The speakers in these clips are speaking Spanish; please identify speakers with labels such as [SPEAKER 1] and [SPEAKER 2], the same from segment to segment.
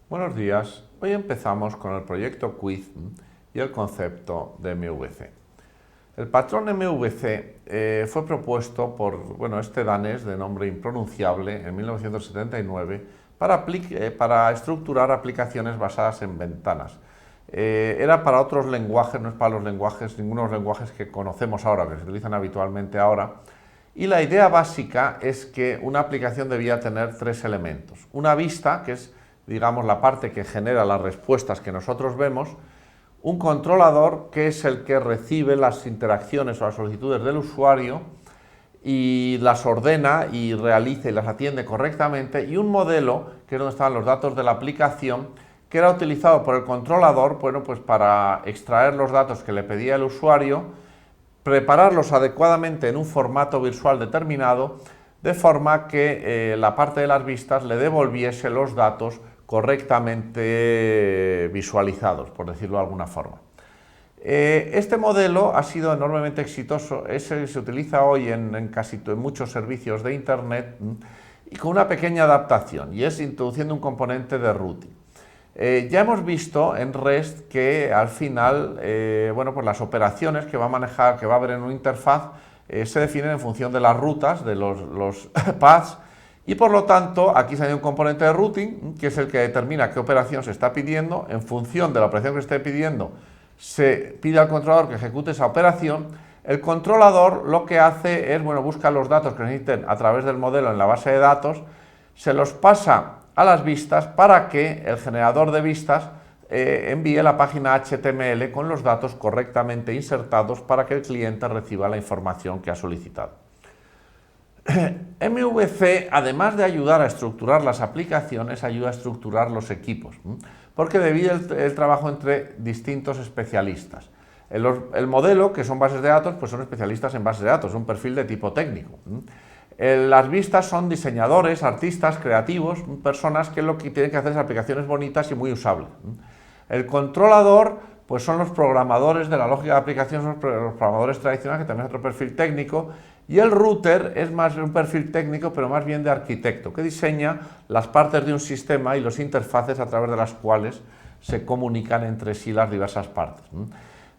[SPEAKER 1] Buenos días, hoy empezamos con el proyecto Quiz y el concepto de MVC. El patrón MVC fue propuesto por este danés de nombre impronunciable en 1979 para estructurar aplicaciones basadas en ventanas. Era para otros lenguajes, no es para los lenguajes, ninguno de los lenguajes que conocemos ahora, que se utilizan habitualmente ahora. Y la idea básica es que una aplicación debía tener tres elementos. Una vista, que es, digamos, la parte que genera las respuestas que nosotros vemos, un controlador, que es el que recibe las interacciones o las solicitudes del usuario y las ordena y realiza y las atiende correctamente, y un modelo, que es donde estaban los datos de la aplicación, que era utilizado por el controlador para extraer los datos que le pedía el usuario, prepararlos adecuadamente en un formato visual determinado, de forma que la parte de las vistas le devolviese los datos correctamente visualizados, por decirlo de alguna forma. Este modelo ha sido enormemente exitoso, se utiliza hoy en muchos servicios de Internet y con una pequeña adaptación, y es introduciendo un componente de routing. Ya hemos visto en REST que al final las operaciones que va a manejar, que va a haber en una interfaz, se definen en función de las rutas, de los paths, y por lo tanto aquí se añade un componente de routing, que es el que determina qué operación se está pidiendo. En función de la operación que se esté pidiendo, se pide al controlador que ejecute esa operación. El controlador lo que hace es, busca los datos que necesiten a través del modelo en la base de datos, se los pasa a las vistas para que el generador de vistas envíe la página HTML con los datos correctamente insertados para que el cliente reciba la información que ha solicitado. MVC, además de ayudar a estructurar las aplicaciones, ayuda a estructurar los equipos, porque divide el trabajo entre distintos especialistas. El modelo, que son bases de datos, pues son especialistas en bases de datos, un perfil de tipo técnico. Las vistas son diseñadores, artistas, creativos, personas que lo que tienen que hacer es aplicaciones bonitas y muy usables. El controlador, pues son los programadores de la lógica de aplicación, son los programadores tradicionales, que también es otro perfil técnico, y el router es más un perfil técnico, pero más bien de arquitecto, que diseña las partes de un sistema y los interfaces a través de las cuales se comunican entre sí las diversas partes.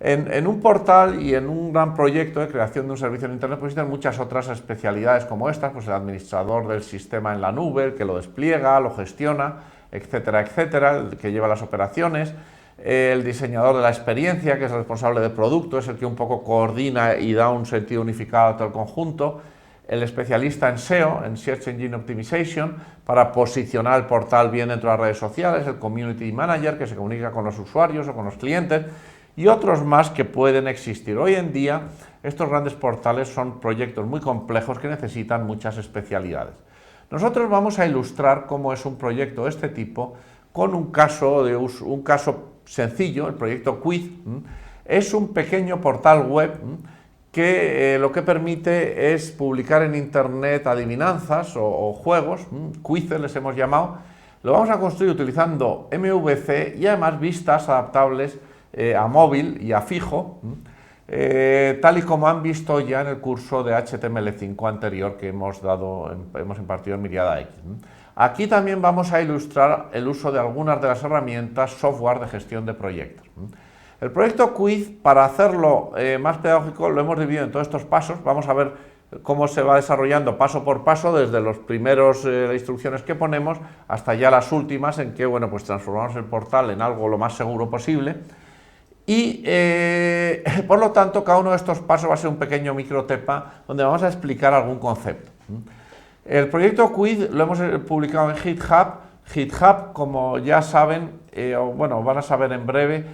[SPEAKER 1] En un portal y en un gran proyecto de creación de un servicio en Internet pues existen muchas otras especialidades como estas, pues el administrador del sistema en la nube, el que lo despliega, lo gestiona, etcétera, etcétera, el que lleva las operaciones, el diseñador de la experiencia, que es el responsable de producto, es el que un poco coordina y da un sentido unificado a todo el conjunto, el especialista en SEO, en Search Engine Optimization, para posicionar el portal bien dentro de las redes sociales, el Community Manager, que se comunica con los usuarios o con los clientes, y otros más que pueden existir. Hoy en día, estos grandes portales son proyectos muy complejos que necesitan muchas especialidades. Nosotros vamos a ilustrar cómo es un proyecto de este tipo con un caso sencillo, el proyecto Quiz. Es un pequeño portal web que lo que permite es publicar en Internet adivinanzas o juegos, quizzes les hemos llamado. Lo vamos a construir utilizando MVC y además vistas adaptables a móvil y a fijo, tal y como han visto ya en el curso de HTML5 anterior que hemos impartido en Miriada X. Aquí también vamos a ilustrar el uso de algunas de las herramientas software de gestión de proyectos. El proyecto Quiz, para hacerlo más pedagógico, lo hemos dividido en todos estos pasos. Vamos a ver cómo se va desarrollando paso por paso, desde los primeros instrucciones que ponemos hasta ya las últimas, en que transformamos el portal en algo lo más seguro posible. Y por lo tanto, cada uno de estos pasos va a ser un pequeño microtepa donde vamos a explicar algún concepto. El proyecto Quiz lo hemos publicado en GitHub. GitHub, como ya saben, van a saber en breve,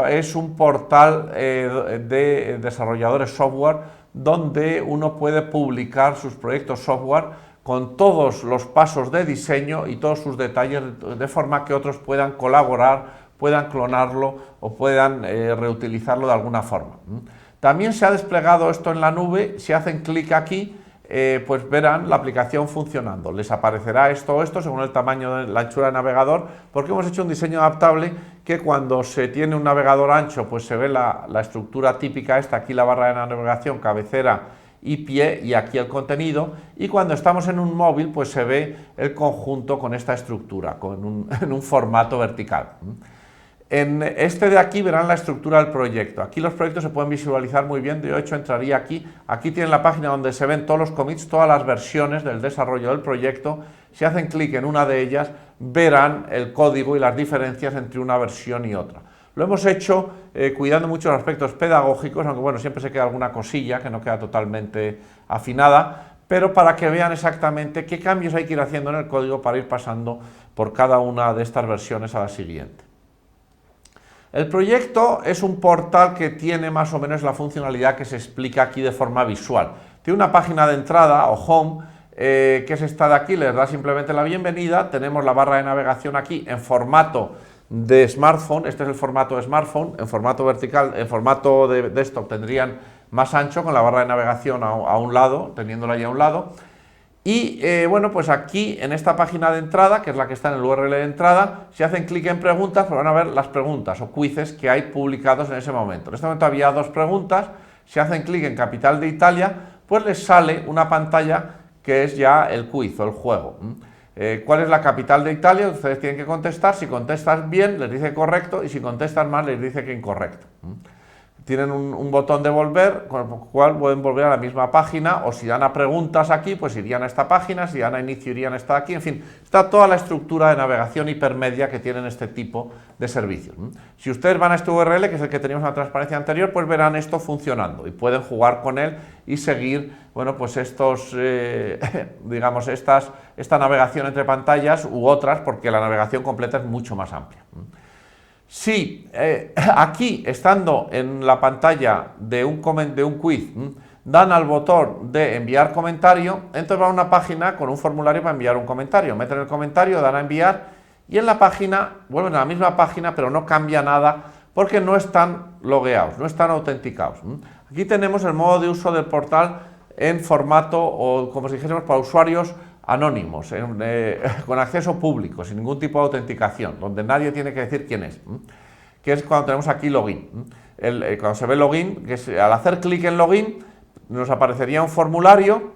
[SPEAKER 1] es un portal de desarrolladores software donde uno puede publicar sus proyectos software con todos los pasos de diseño y todos sus detalles, de forma que otros puedan colaborar, puedan clonarlo o puedan reutilizarlo de alguna forma. También se ha desplegado esto en la nube. Si hacen clic aquí, pues verán la aplicación funcionando. Les aparecerá esto o esto según el tamaño de la anchura del navegador, porque hemos hecho un diseño adaptable que cuando se tiene un navegador ancho, pues se ve la estructura típica esta, aquí la barra de navegación, cabecera y pie y aquí el contenido, y cuando estamos en un móvil pues se ve el conjunto con esta estructura, en un formato vertical. En este de aquí verán la estructura del proyecto. Aquí los proyectos se pueden visualizar muy bien. De hecho, entraría aquí. Aquí tienen la página donde se ven todos los commits, todas las versiones del desarrollo del proyecto. Si hacen clic en una de ellas, verán el código y las diferencias entre una versión y otra. Lo hemos hecho cuidando mucho los aspectos pedagógicos, aunque bueno, siempre se queda alguna cosilla que no queda totalmente afinada, pero para que vean exactamente qué cambios hay que ir haciendo en el código para ir pasando por cada una de estas versiones a la siguiente. El proyecto es un portal que tiene más o menos la funcionalidad que se explica aquí de forma visual. Tiene una página de entrada o home, que es esta de aquí, les da simplemente la bienvenida. Tenemos la barra de navegación aquí en formato de smartphone, este es el formato de smartphone, en formato vertical, en formato de desktop tendrían más ancho con la barra de navegación a un lado, teniéndola ya a un lado. Y bueno, pues aquí en esta página de entrada, que es la que está en el URL de entrada, si hacen clic en preguntas, pues van a ver las preguntas o quizzes que hay publicados en ese momento. En este momento había 2 preguntas, si hacen clic en Capital de Italia, pues les sale una pantalla que es ya el quiz o el juego. ¿Cuál es la capital de Italia? Ustedes tienen que contestar. Si contestan bien, les dice correcto, y si contestan mal, les dice que incorrecto. Tienen un botón de volver, con el cual pueden volver a la misma página, o si dan a preguntas aquí, pues irían a esta página, si dan a inicio irían a esta aquí, en fin, está toda la estructura de navegación hipermedia que tienen este tipo de servicios. Si ustedes van a este URL, que es el que teníamos en la transparencia anterior, pues verán esto funcionando y pueden jugar con él y seguir, bueno, pues estos, digamos, esta navegación entre pantallas u otras, porque la navegación completa es mucho más amplia. Si aquí, estando en la pantalla de un quiz, dan al botón de enviar comentario, entonces van a una página con un formulario para enviar un comentario. Meten el comentario, dan a enviar y en la página, vuelven a la misma página, pero no cambia nada porque no están logueados, no están autenticados. Aquí tenemos el modo de uso del portal en formato, o como si dijésemos, para usuarios anónimos, con acceso público, sin ningún tipo de autenticación, donde nadie tiene que decir quién es, que es cuando tenemos aquí login. Cuando se ve login, que es, al hacer clic en login, nos aparecería un formulario,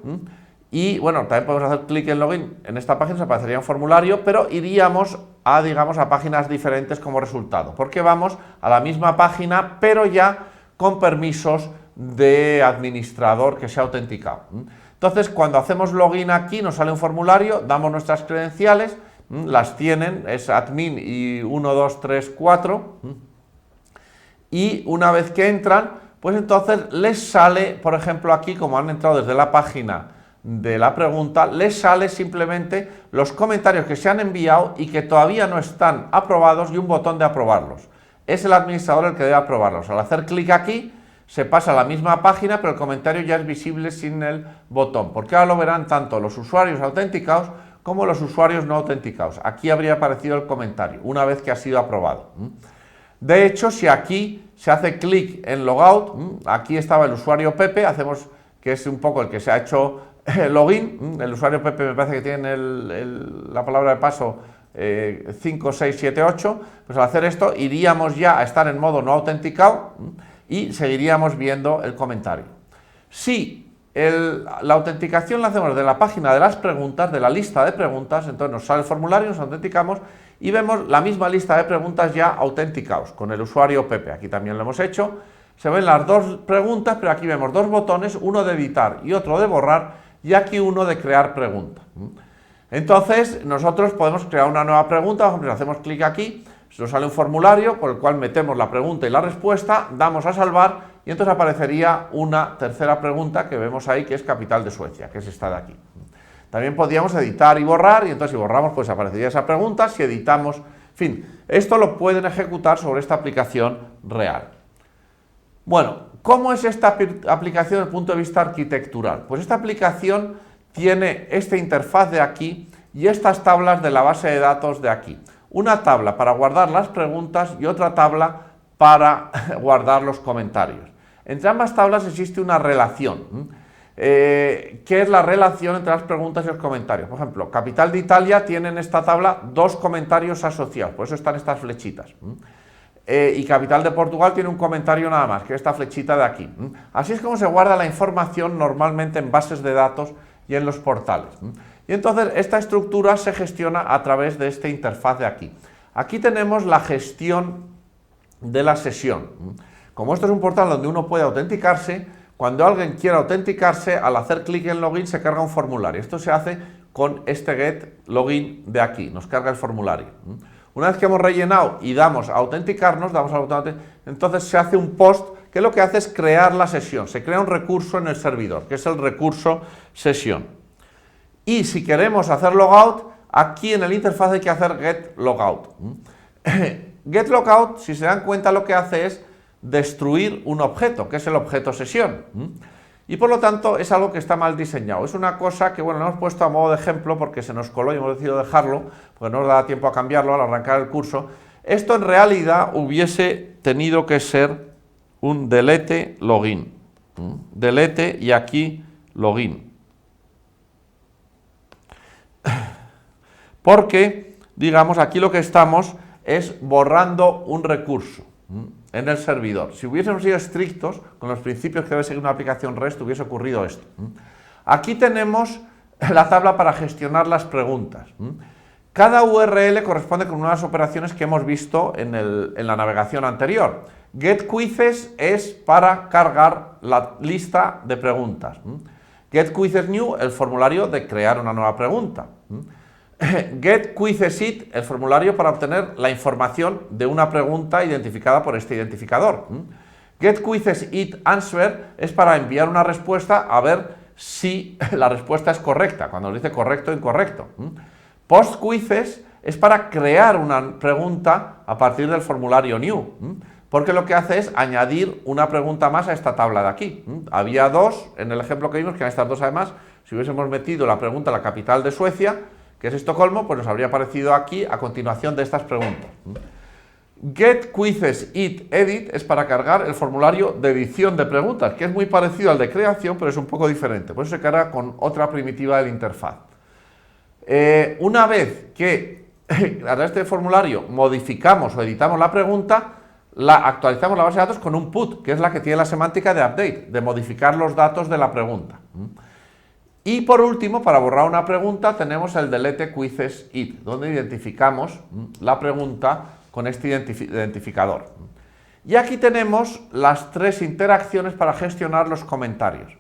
[SPEAKER 1] y bueno, también podemos hacer clic en login, en esta página nos aparecería un formulario, pero iríamos a, digamos, a páginas diferentes como resultado, porque vamos a la misma página, pero ya con permisos de administrador que se ha autenticado. Entonces, cuando hacemos login aquí, nos sale un formulario, damos nuestras credenciales, las tienen, es admin y 1, 2, 3, 4, y una vez que entran, pues entonces les sale, por ejemplo, aquí, como han entrado desde la página de la pregunta, les sale simplemente los comentarios que se han enviado y que todavía no están aprobados y un botón de aprobarlos. Es el administrador el que debe aprobarlos. Al hacer clic aquí, se pasa a la misma página, pero el comentario ya es visible sin el botón, porque ahora lo verán tanto los usuarios autenticados como los usuarios no autenticados. Aquí habría aparecido el comentario, una vez que ha sido aprobado. De hecho, si aquí se hace clic en logout, aquí estaba el usuario Pepe, hacemos que es un poco el que se ha hecho login, el usuario Pepe me parece que tiene la palabra de paso 5, 6, 7, 8, pues al hacer esto iríamos ya a estar en modo no autenticado, y seguiríamos viendo el comentario. Si la autenticación la hacemos de la página de las preguntas, de la lista de preguntas, entonces nos sale el formulario, nos autenticamos y vemos la misma lista de preguntas ya autenticados con el usuario Pepe. Aquí también lo hemos hecho. Se ven las 2 preguntas, pero aquí vemos 2 botones, uno de editar y otro de borrar, y aquí uno de crear pregunta. Entonces nosotros podemos crear una nueva pregunta, por ejemplo, hacemos clic aquí, nos sale un formulario por el cual metemos la pregunta y la respuesta, damos a salvar y entonces aparecería una tercera pregunta que vemos ahí, que es capital de Suecia, que es esta de aquí. También podríamos editar y borrar, y entonces si borramos pues aparecería esa pregunta, si editamos, en fin, esto lo pueden ejecutar sobre esta aplicación real. Bueno, ¿cómo es esta aplicación desde el punto de vista arquitectural? Pues esta aplicación tiene esta interfaz de aquí y estas tablas de la base de datos de aquí. Una tabla para guardar las preguntas y otra tabla para guardar los comentarios. Entre ambas tablas existe una relación, que es la relación entre las preguntas y los comentarios. Por ejemplo, Capital de Italia tiene en esta tabla 2 comentarios asociados, por eso están estas flechitas. y Capital de Portugal tiene un comentario nada más, que esta flechita de aquí. Así es como se guarda la información normalmente en bases de datos y en los portales. Y entonces esta estructura se gestiona a través de esta interfaz de aquí. Aquí tenemos la gestión de la sesión. Como esto es un portal donde uno puede autenticarse, cuando alguien quiera autenticarse, al hacer clic en login se carga un formulario. Esto se hace con este get login de aquí, nos carga el formulario. Una vez que hemos rellenado y damos a autenticarnos, entonces se hace un post que lo que hace es crear la sesión. Se crea un recurso en el servidor, que es el recurso sesión. Y si queremos hacer logout, aquí en el interfaz hay que hacer get logout. Get logout, si se dan cuenta, lo que hace es destruir un objeto, que es el objeto sesión. Y por lo tanto es algo que está mal diseñado. Es una cosa que, bueno, lo hemos puesto a modo de ejemplo porque se nos coló y hemos decidido dejarlo, porque no nos da tiempo a cambiarlo al arrancar el curso. Esto en realidad hubiese tenido que ser un delete login. Delete y aquí login. Porque, digamos, aquí lo que estamos es borrando un recurso en el servidor. Si hubiésemos sido estrictos con los principios que debe seguir una aplicación REST, hubiese ocurrido esto. Aquí tenemos la tabla para gestionar las preguntas. Cada URL corresponde con unas operaciones que hemos visto en la navegación anterior. GetQuizzes es para cargar la lista de preguntas. GetQuizzesNew, el formulario de crear una nueva pregunta. GetQuizzesIt, el formulario para obtener la información de una pregunta identificada por este identificador. GetQuizzesItAnswer es para enviar una respuesta a ver si la respuesta es correcta, cuando nos dice correcto o incorrecto. PostQuizzes es para crear una pregunta a partir del formulario new, porque lo que hace es añadir una pregunta más a esta tabla de aquí. Había dos en el ejemplo que vimos, que eran estas dos además. Si hubiésemos metido la pregunta la capital de Suecia, que es Estocolmo, pues nos habría aparecido aquí a continuación de estas preguntas. GetQuizzesItEdit es para cargar el formulario de edición de preguntas, que es muy parecido al de creación, pero es un poco diferente. Por eso se carga con otra primitiva de la interfaz. Una vez que a través de este formulario modificamos o editamos la pregunta, actualizamos la base de datos con un put, que es la que tiene la semántica de update, de modificar los datos de la pregunta. Y por último, para borrar una pregunta, tenemos el delete quizzes it, donde identificamos la pregunta con este identificador. Y aquí tenemos las tres interacciones para gestionar los comentarios.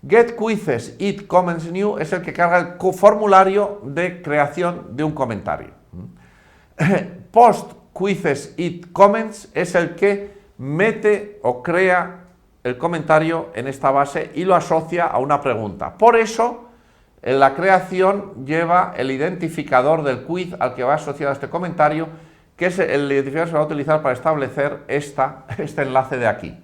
[SPEAKER 1] GetQuizzesItCommentsNew es el que carga el formulario de creación de un comentario. PostQuizzesItComments es el que mete o crea el comentario en esta base y lo asocia a una pregunta. Por eso, en la creación lleva el identificador del quiz al que va asociado a este comentario, que es el identificador que se va a utilizar para establecer este enlace de aquí.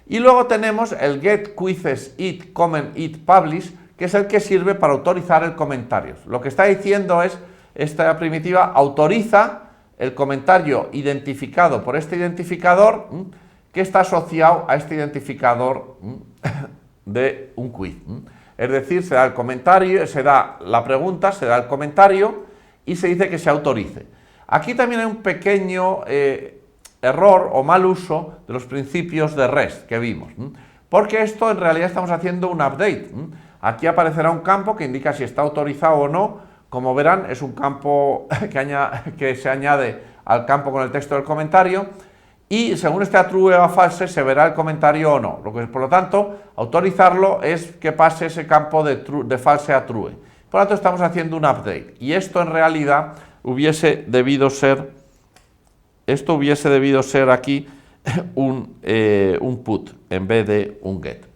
[SPEAKER 1] Y luego tenemos el GetQuizzesItCommentItPublish, que es el que sirve para autorizar el comentario. Lo que está diciendo es, esta primitiva autoriza el comentario identificado por este identificador, que está asociado a este identificador de un quiz. Es decir, se da el comentario, se da la pregunta, se da el comentario y se dice que se autorice. Aquí también hay un pequeño error o mal uso de los principios de REST que vimos, porque esto en realidad estamos haciendo un update. Aquí aparecerá un campo que indica si está autorizado o no. Como verán, es un campo que se añade al campo con el texto del comentario, y según esté a true o a false se verá el comentario o no. Por lo tanto, autorizarlo es que pase ese campo de false a true. Por lo tanto, estamos haciendo un update. Y esto en realidad hubiese debido ser aquí un put en vez de un get.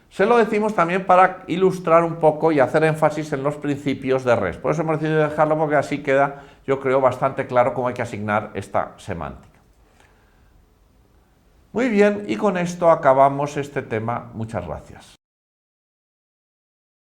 [SPEAKER 1] Se lo decimos también para ilustrar un poco y hacer énfasis en los principios de REST. Por eso hemos decidido dejarlo, porque así queda, yo creo, bastante claro cómo hay que asignar esta semántica. Muy bien, y con esto acabamos este tema. Muchas gracias.